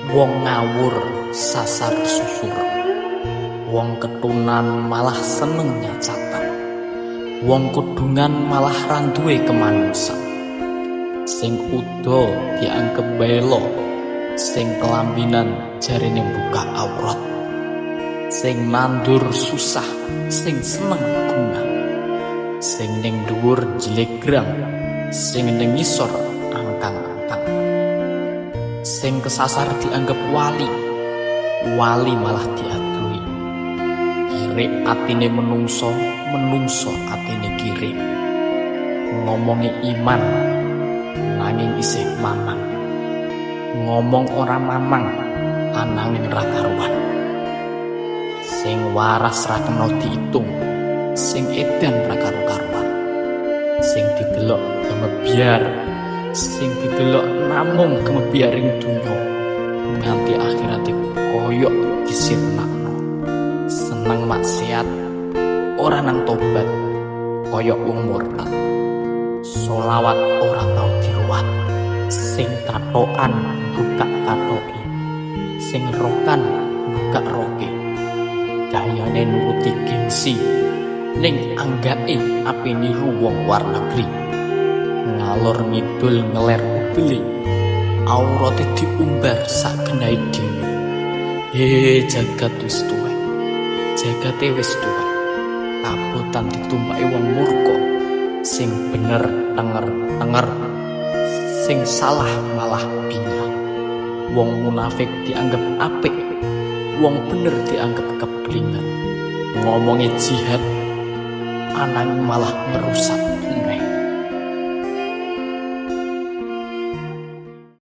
Wong ngawur sasar susur, wong ketunan malah seneng nyacatan, wong kudungan malah randuwe kemanusan. Sing udo dianggep belo, sing kelambinan jarine buka aurat, sing nandur susah, sing seneng bunga, sing ning dhuwur jlegrang, sing ning ngisor angkang-angkang. Sing kesasar dianggap wali, wali malah diadui. Kirik atine menungso, menungso atine kirik. Ngomongi iman, nanging isih mamang. Ngomong ora mamang, ananging ra karuan. Sing waras ra kena diitung, sing edan ra karo-karuan. Sing didelok gemebyar, sing didelok namung kemebyaring dunya, nganti akhirate koyok disirnakno. Seneng maksiat ora nang tobat, koyok wong murtad. Solawat ora tau diruwat, sing katokan buka katoki, sing rokan buka roke. Gayane nuruti gengsi, ning anggake ape niru wong luar negeri. Ngalor ngidul ngeler ubeli, aurate diumbar sak genahe dhewe. Jagat wis tuwek, jagate wis tuwek, kabotan ditumpaki wong murka, sing bener tenger-tenger, sing salah malah binyang. Wong munafik dianggap apik, wong bener dianggap keblingan. Ngomongnya jihad, anang malah ngerusak